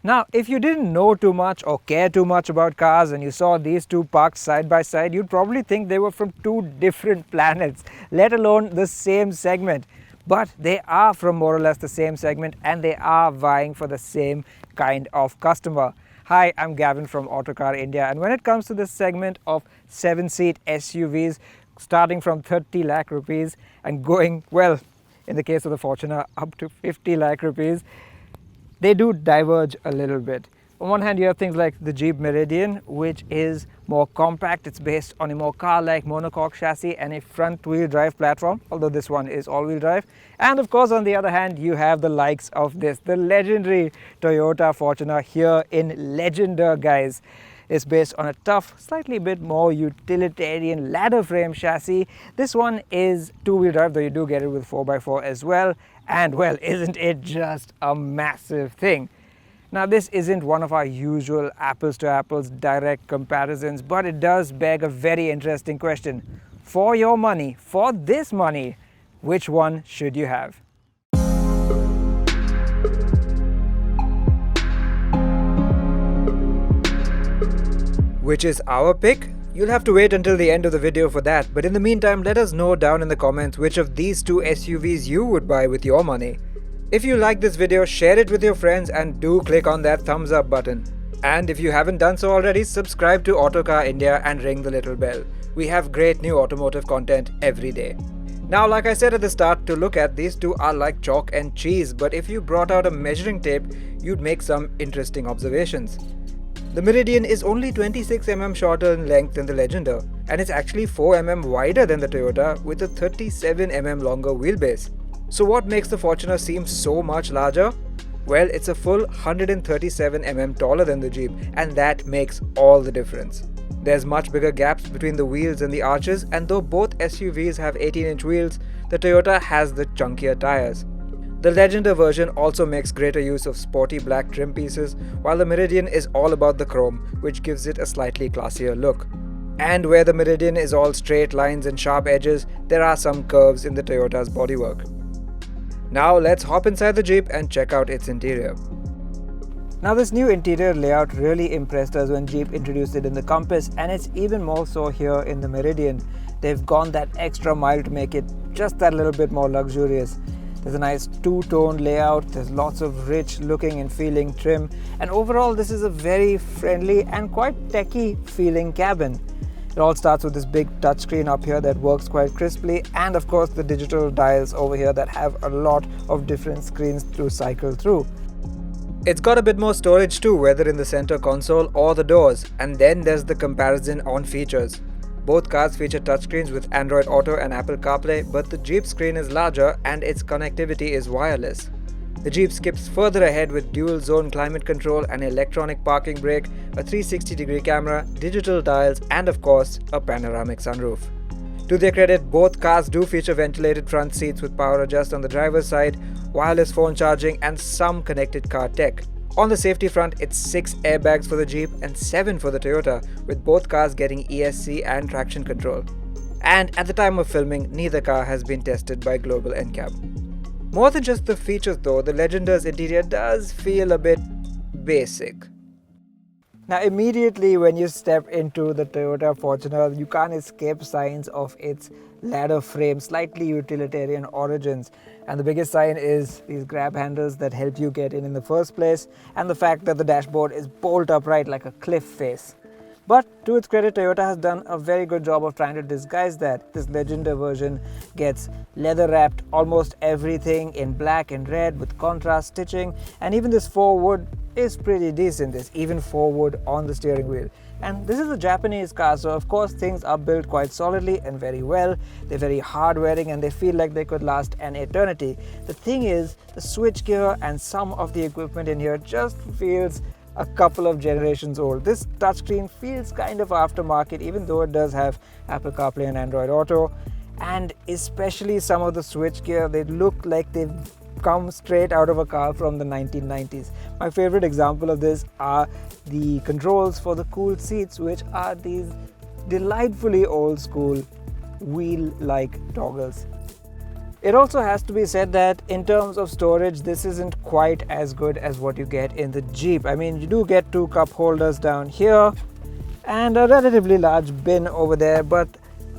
Now, if you didn't know too much or care too much about cars and you saw these two parked side by side, you'd probably think they were from two different planets, let alone the same segment. But they are from more or less the same segment and they are vying for the same kind of customer. Hi, I'm Gavin from Autocar India, and when it comes to this segment of 7-seat SUVs starting from 30 lakh rupees and going, well, in the case of the Fortuner, up to 50 lakh rupees, they do diverge a little bit. On one hand, you have things like the Jeep Meridian, which is more compact. It's based on a more car-like monocoque chassis and a front-wheel drive platform, although this one is all-wheel drive. And of course, on the other hand, you have the likes of this, the legendary Toyota Fortuner here in Legender, guys. It's based on a tough, slightly bit more utilitarian ladder frame chassis. This one is two-wheel drive, though you do get it with 4x4 as well. And well, isn't it just a massive thing? Now, this isn't one of our usual apples to apples direct comparisons, but it does beg a very interesting question. For your money, for this money, which one should you have? Which is our pick? You'll have to wait until the end of the video for that, but in the meantime, let us know down in the comments which of these two SUVs you would buy with your money. If you like this video, share it with your friends and do click on that thumbs up button. And if you haven't done so already, subscribe to Autocar India and ring the little bell. We have great new automotive content every day. Now, like I said at the start, to look at, these two are like chalk and cheese, but if you brought out a measuring tape, you'd make some interesting observations. The Meridian is only 26 mm shorter in length than the Legender, and it's actually 4 mm wider than the Toyota with a 37 mm longer wheelbase. So what makes the Fortuner seem so much larger? Well, it's a full 137 mm taller than the Jeep, and that makes all the difference. There's much bigger gaps between the wheels and the arches, and though both SUVs have 18-inch wheels, the Toyota has the chunkier tires. The Legender version also makes greater use of sporty black trim pieces, while the Meridian is all about the chrome, which gives it a slightly classier look. And where the Meridian is all straight lines and sharp edges, there are some curves in the Toyota's bodywork. Now let's hop inside the Jeep and check out its interior. Now, this new interior layout really impressed us when Jeep introduced it in the Compass, and it's even more so here in the Meridian. They've gone that extra mile to make it just that little bit more luxurious. There's a nice two-tone layout, there's lots of rich looking and feeling trim, and overall this is a very friendly and quite techy feeling cabin. It all starts with this big touchscreen up here that works quite crisply, and of course the digital dials over here that have a lot of different screens to cycle through. It's got a bit more storage too, whether in the center console or the doors, and then there's the comparison on features. Both cars feature touchscreens with Android Auto and Apple CarPlay, but the Jeep screen is larger and its connectivity is wireless. The Jeep skips further ahead with dual zone climate control, and electronic parking brake, a 360-degree camera, digital dials, and of course, a panoramic sunroof. To their credit, both cars do feature ventilated front seats with power adjust on the driver's side, wireless phone charging, and some connected car tech. On the safety front, it's 6 airbags for the Jeep and 7 for the Toyota, with both cars getting ESC and traction control. And at the time of filming, neither car has been tested by Global NCAP. More than just the features though, the Legender's interior does feel a bit basic. Now, immediately when you step into the Toyota Fortuner, you can't escape signs of its ladder frame, slightly utilitarian origins. And the biggest sign is these grab handles that help you get in the first place, and the fact that the dashboard is bolt upright like a cliff face. But to its credit, Toyota has done a very good job of trying to disguise that. This Legender version gets leather wrapped almost everything in black and red with contrast stitching, and even this forward is pretty decent. There's even forward on the steering wheel. And this is a Japanese car, so of course things are built quite solidly and very well. They're very hard wearing and they feel like they could last an eternity. The thing is, the switchgear and some of the equipment in here just feels a couple of generations old. This touchscreen feels kind of aftermarket, even though it does have Apple CarPlay and Android Auto. And especially some of the switchgear, they look like they've come straight out of a car from the 1990s. My favorite example of this are the controls for the cooled seats, which are these delightfully old school wheel-like toggles. It also has to be said that in terms of storage, this isn't quite as good as what you get in the Jeep. I mean, you do get 2 cup holders down here and a relatively large bin over there, but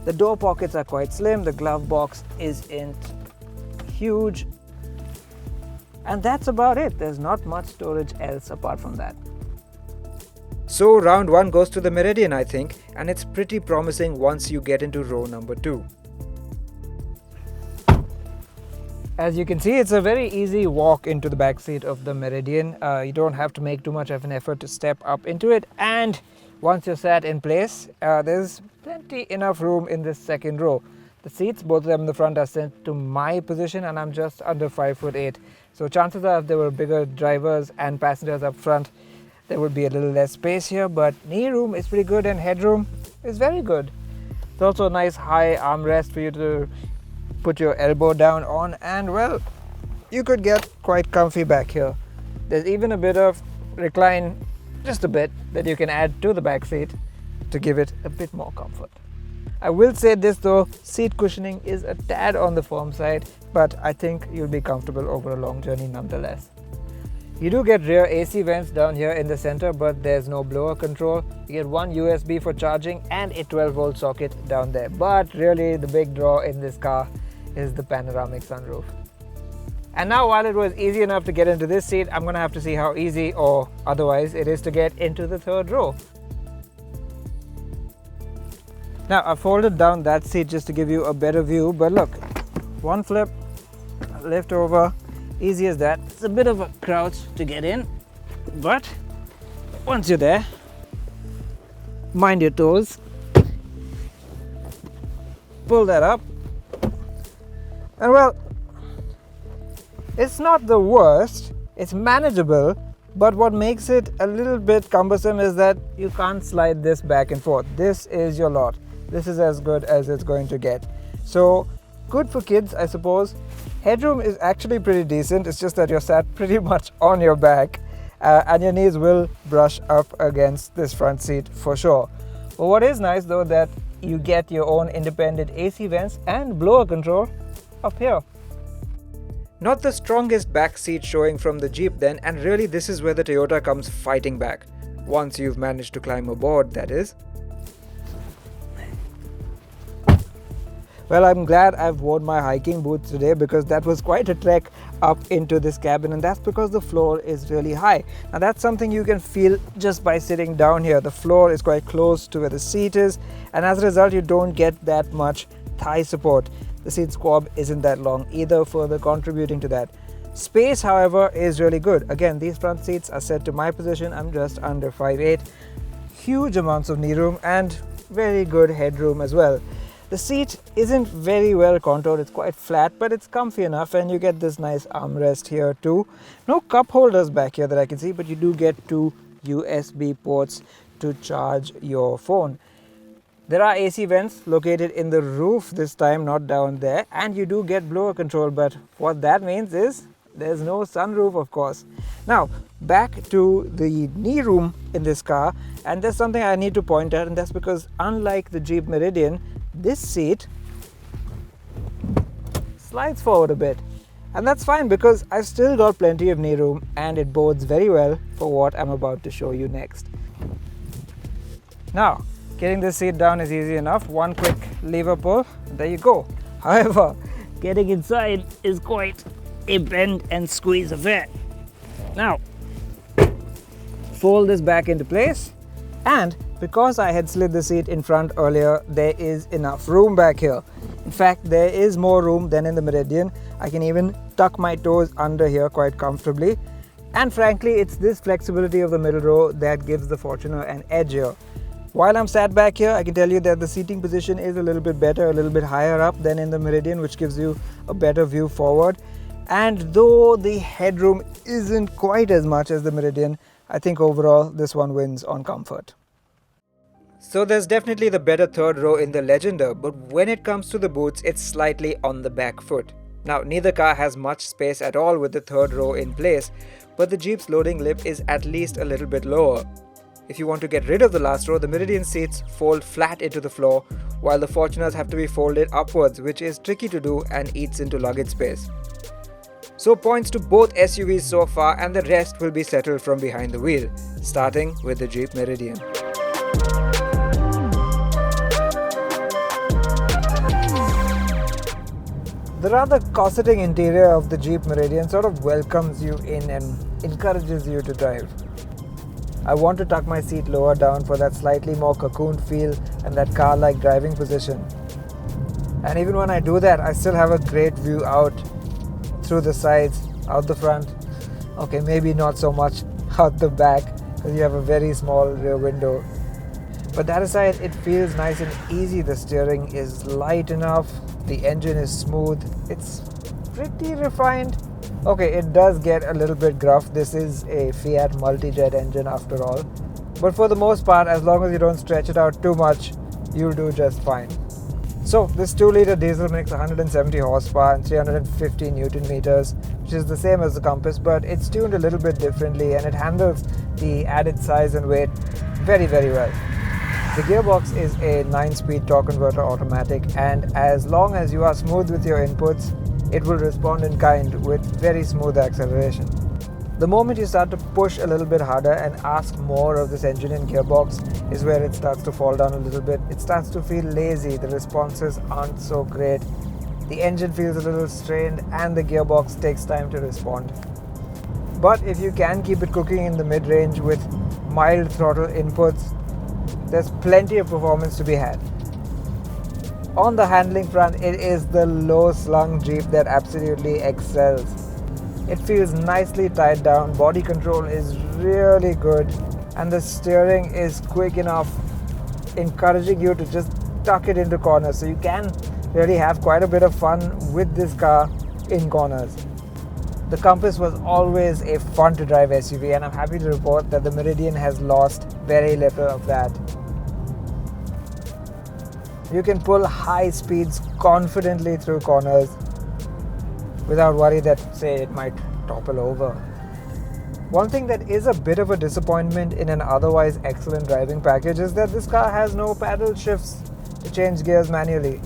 the door pockets are quite slim, the glove box isn't huge, and that's about it. There's not much storage else apart from that. So round 1 goes to the Meridian, I think, and it's pretty promising once you get into row number 2. As you can see, it's a very easy walk into the back seat of the Meridian. You don't have to make too much of an effort to step up into it, and once you're sat in place, there's plenty enough room in this second row. The seats, both of them in the front, are set to my position, and I'm just under 5'8". So chances are if there were bigger drivers and passengers up front, there would be a little less space here, but knee room is pretty good and headroom is very good. It's also a nice high armrest for you to put your elbow down on, and well, you could get quite comfy back here. There's even a bit of recline, just a bit, that you can add to the back seat to give it a bit more comfort. I will say this though, seat cushioning is a tad on the firm side, but I think you'll be comfortable over a long journey nonetheless. You do get rear AC vents down here in the center, but there's no blower control. You get one USB for charging and a 12-volt socket down there. But really the big draw in this car is the panoramic sunroof. And now, while it was easy enough to get into this seat, I'm going to have to see how easy or otherwise it is to get into the third row. Now, I folded down that seat just to give you a better view, but look, one flip, lift over, easy as that. It's a bit of a crouch to get in, but once you're there, mind your toes, pull that up, and well, it's not the worst, it's manageable, but what makes it a little bit cumbersome is that you can't slide this back and forth. This is your lot. This is as good as it's going to get. So, good for kids, I suppose. Headroom is actually pretty decent, it's just that you're sat pretty much on your back and your knees will brush up against this front seat for sure. But what is nice though, that you get your own independent AC vents and blower control up here. Not the strongest back seat showing from the Jeep then, and really this is where the Toyota comes fighting back. Once you've managed to climb aboard, that is. Well, I'm glad I've worn my hiking boots today because that was quite a trek up into this cabin, and that's because the floor is really high. Now that's something you can feel just by sitting down here. The floor is quite close to where the seat is, and as a result you don't get that much thigh support. The seat squab isn't that long either, further contributing to that. Space, however, is really good. Again, these front seats are set to my position. I'm just under 5'8". Huge amounts of knee room and very good headroom as well. The seat isn't very well contoured, it's quite flat, but it's comfy enough, and you get this nice armrest here too. No cup holders back here that I can see, but you do get 2 USB ports to charge your phone. There are AC vents located in the roof this time, not down there, and you do get blower control, but what that means is there's no sunroof, of course. Now, back to the knee room in this car, and there's something I need to point out, and that's because unlike the Jeep Meridian, this seat slides forward a bit, and that's fine because I've still got plenty of knee room, and it bodes very well for what I'm about to show you next. Now, getting this seat down is easy enough. One quick lever pull, and there you go. However, getting inside is quite a bend and squeeze affair. Now, fold this back into place, and because I had slid the seat in front earlier, there is enough room back here. In fact, there is more room than in the Meridian. I can even tuck my toes under here quite comfortably. And frankly, it's this flexibility of the middle row that gives the Fortuner an edge here. While I'm sat back here, I can tell you that the seating position is a little bit better, a little bit higher up than in the Meridian, which gives you a better view forward. And though the headroom isn't quite as much as the Meridian, I think overall this one wins on comfort. So there's definitely the better third row in the Legender, but when it comes to the boots, it's slightly on the back foot. Now, neither car has much space at all with the third row in place, but the Jeep's loading lip is at least a little bit lower. If you want to get rid of the last row, the Meridian seats fold flat into the floor, while the Fortuners have to be folded upwards, which is tricky to do and eats into luggage space. So points to both SUVs so far, and the rest will be settled from behind the wheel, starting with the Jeep Meridian. The rather cosseting interior of the Jeep Meridian sort of welcomes you in and encourages you to drive. I want to tuck my seat lower down for that slightly more cocooned feel and that car-like driving position. And even when I do that, I still have a great view out through the sides, out the front. Okay, maybe not so much out the back because you have a very small rear window. But that aside, it feels nice and easy. The steering is light enough. The engine is smooth. It's pretty refined. Okay, it does get a little bit gruff. This is a Fiat multi-jet engine after all. But for the most part, as long as you don't stretch it out too much, you'll do just fine. So this 2-litre diesel makes 170 horsepower and 350 Newton meters, which is the same as the Compass, but it's tuned a little bit differently and it handles the added size and weight very, very well. The gearbox is a 9-speed torque converter automatic, and as long as you are smooth with your inputs, it will respond in kind with very smooth acceleration. The moment you start to push a little bit harder and ask more of this engine and gearbox is where it starts to fall down a little bit. It starts to feel lazy, the responses aren't so great, the engine feels a little strained, and the gearbox takes time to respond. But if you can keep it cooking in the mid-range with mild throttle inputs, there's plenty of performance to be had. On the handling front, it is the low-slung Jeep that absolutely excels. It feels nicely tied down, body control is really good, and the steering is quick enough, encouraging you to just tuck it into corners. So you can really have quite a bit of fun with this car in corners. The Compass was always a fun to drive SUV, and I'm happy to report that the Meridian has lost very little of that. You can pull high speeds confidently through corners without worry that, say, it might topple over. One thing that is a bit of a disappointment in an otherwise excellent driving package is that this car has no paddle shifts to change gears manually.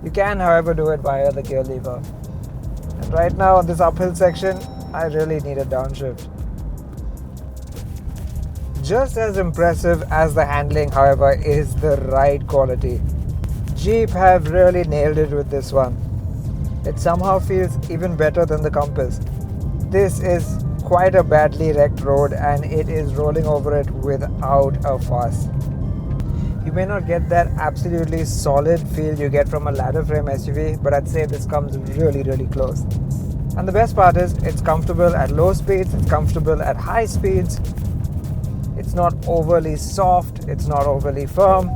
You can, however, do it via the gear lever. And right now on this uphill section, I really need a downshift. Just as impressive as the handling, however, is the ride quality. Jeep have really nailed it with this one. It somehow feels even better than the Compass. This is quite a badly wrecked road and it is rolling over it without a fuss. You may not get that absolutely solid feel you get from a ladder frame SUV, but I'd say this comes really, really close. And the best part is it's comfortable at low speeds, it's comfortable at high speeds. It's not overly soft, it's not overly firm.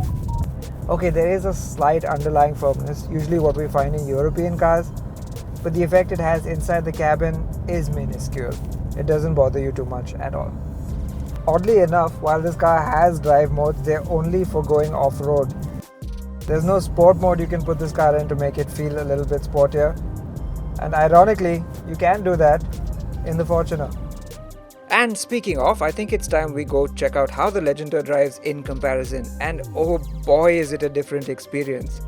Okay, there is a slight underlying firmness, usually what we find in European cars, but the effect it has inside the cabin is minuscule. It doesn't bother you too much at all. Oddly enough, while this car has drive modes, they're only for going off-road. There's no sport mode you can put this car in to make it feel a little bit sportier. And ironically, you can do that in the Fortuner. And speaking of, I think it's time we go check out how the Legendar drives in comparison. And oh boy, is it a different experience.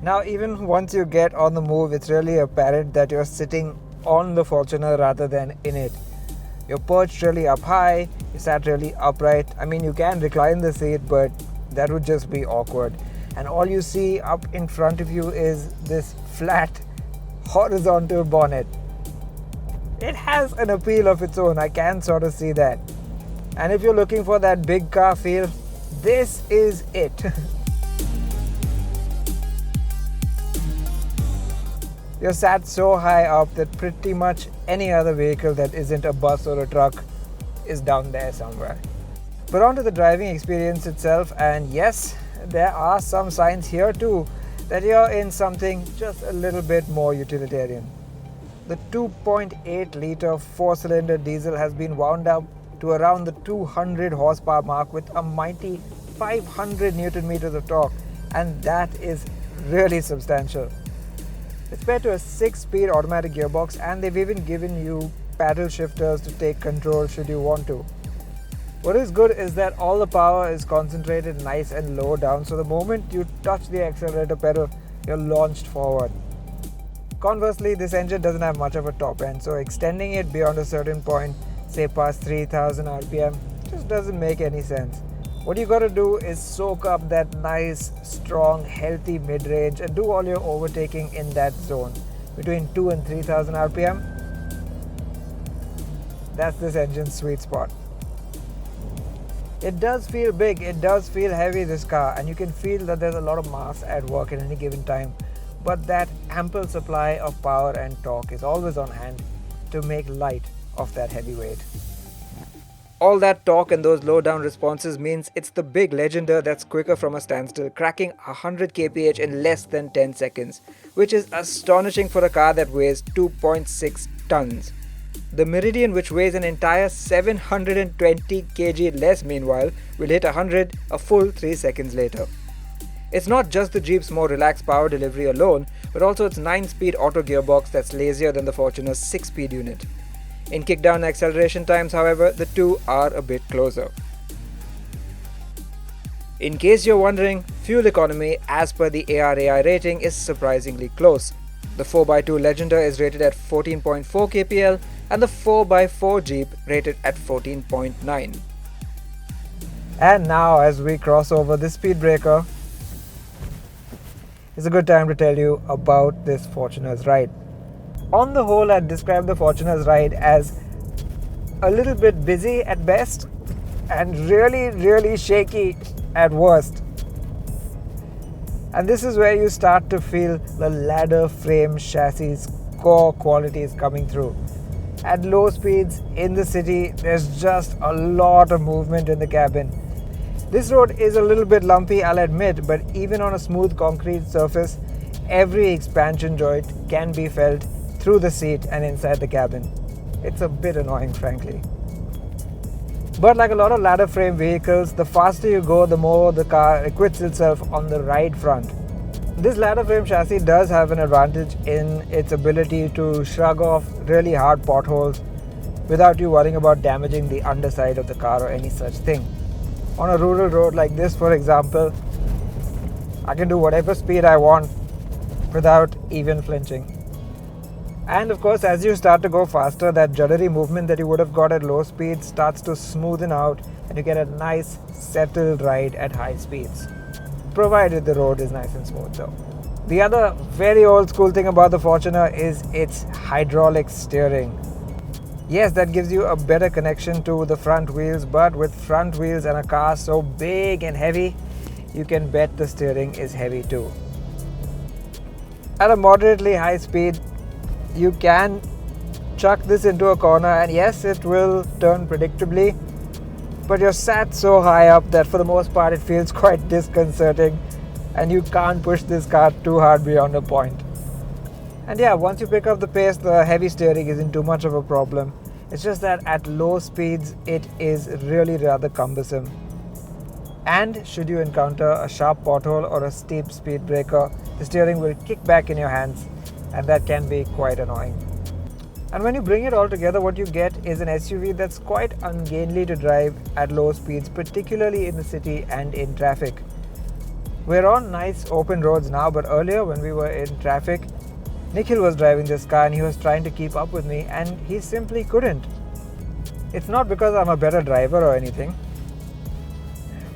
Now, even once you get on the move, it's really apparent that you're sitting on the Fortuner rather than in it. You're perched really up high, you're sat really upright. I mean, you can recline the seat, but that would just be awkward. And all you see up in front of you is this flat, horizontal bonnet. It has an appeal of its own, I can sort of see that. And if you're looking for that big car feel, this is it. You're sat so high up that pretty much any other vehicle that isn't a bus or a truck is down there somewhere. But on to the driving experience itself, and yes, there are some signs here too that you're in something just a little bit more utilitarian. The 2.8 litre 4-cylinder diesel has been wound up to around the 200 horsepower mark with a mighty 500 Newton meters of torque, and that is really substantial. It's paired to a 6-speed automatic gearbox, and they've even given you paddle shifters to take control should you want to. What is good is that all the power is concentrated nice and low down, so the moment you touch the accelerator pedal, you're launched forward. Conversely, this engine doesn't have much of a top end, so extending it beyond a certain point, say past 3000 RPM, just doesn't make any sense. What you gotta do is soak up that nice, strong, healthy mid-range and do all your overtaking in that zone between 2 and 3000 RPM. That's this engine's sweet spot. It does feel big, it does feel heavy, this car, and you can feel that there's a lot of mass at work at any given time. But that ample supply of power and torque is always on hand to make light of that heavy weight. All that torque and those low down responses means it's the big Legender that's quicker from a standstill, cracking 100 kph in less than 10 seconds, which is astonishing for a car that weighs 2.6 tons. The Meridian, which weighs an entire 720 kg less meanwhile, will hit 100 a full 3 seconds later. It's not just the Jeep's more relaxed power delivery alone, but also its 9-speed auto gearbox that's lazier than the Fortuner's 6-speed unit. In kickdown and acceleration times, however, the two are a bit closer. In case you're wondering, fuel economy as per the ARAI rating is surprisingly close. The 4x2 Legender is rated at 14.4 kpl and the 4x4 Jeep rated at 14.9. And now, as we cross over this speed breaker, it's a good time to tell you about this Fortuner's ride. On the whole, I'd describe the Fortuner's ride as a little bit busy at best and really shaky at worst. And this is where you start to feel the ladder frame chassis core qualities coming through. At low speeds in the city, there's just a lot of movement in the cabin. This road is a little bit lumpy, I'll admit, but even on a smooth concrete surface, every expansion joint can be felt through the seat and inside the cabin. It's a bit annoying, frankly. But like a lot of ladder frame vehicles, the faster you go, the more the car acquits itself on the ride front. This ladder frame chassis does have an advantage in its ability to shrug off really hard potholes without you worrying about damaging the underside of the car or any such thing. On a rural road like this, for example, I can do whatever speed I want without even flinching. And of course, as you start to go faster, that juddery movement that you would have got at low speeds starts to smoothen out and you get a nice settled ride at high speeds. Provided the road is nice and smooth though. The other very old school thing about the Fortuner is its hydraulic steering. Yes, that gives you a better connection to the front wheels, but with front wheels and a car so big and heavy, you can bet the steering is heavy too. At a moderately high speed, you can chuck this into a corner and yes, it will turn predictably, but you're sat so high up that for the most part it feels quite disconcerting and you can't push this car too hard beyond a point. And yeah, once you pick up the pace, the heavy steering isn't too much of a problem. It's just that at low speeds, it is really rather cumbersome. And should you encounter a sharp pothole or a steep speed breaker, the steering will kick back in your hands, and that can be quite annoying. And when you bring it all together, what you get is an SUV that's quite ungainly to drive at low speeds, particularly in the city and in traffic. We're on nice open roads now, but earlier when we were in traffic, Nikhil was driving this car and he was trying to keep up with me and he simply couldn't. It's not because I'm a better driver or anything,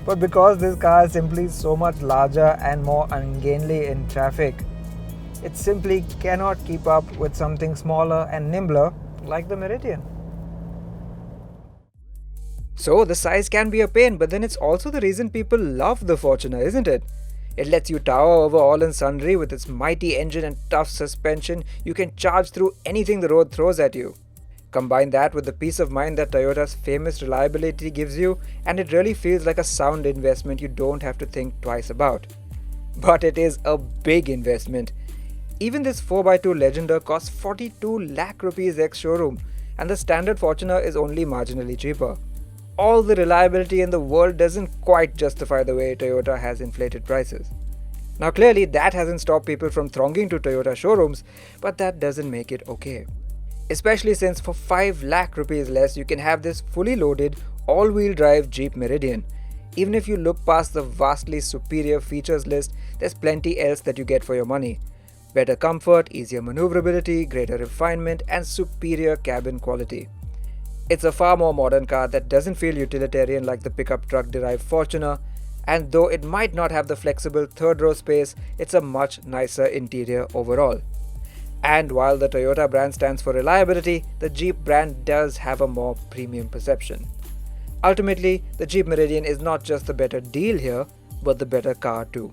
but because this car is simply so much larger and more ungainly in traffic. It simply cannot keep up with something smaller and nimbler like the Meridian. So the size can be a pain, but then it's also the reason people love the Fortuner, isn't it? It lets you tower over all and sundry with its mighty engine and tough suspension. You can charge through anything the road throws at you. Combine that with the peace of mind that Toyota's famous reliability gives you, and it really feels like a sound investment you don't have to think twice about. But it is a big investment. Even this 4x2 Legender costs 42 lakh rupees ex-showroom, and the standard Fortuner is only marginally cheaper. All the reliability in the world doesn't quite justify the way Toyota has inflated prices. Now clearly that hasn't stopped people from thronging to Toyota showrooms, but that doesn't make it okay. Especially since for 5 lakh rupees less you can have this fully loaded all-wheel drive Jeep Meridian. Even if you look past the vastly superior features list, there's plenty else that you get for your money. Better comfort, easier maneuverability, greater refinement, and superior cabin quality. It's a far more modern car that doesn't feel utilitarian like the pickup truck derived Fortuner, and though it might not have the flexible third row space, it's a much nicer interior overall. And while the Toyota brand stands for reliability, the Jeep brand does have a more premium perception. Ultimately, the Jeep Meridian is not just the better deal here, but the better car too.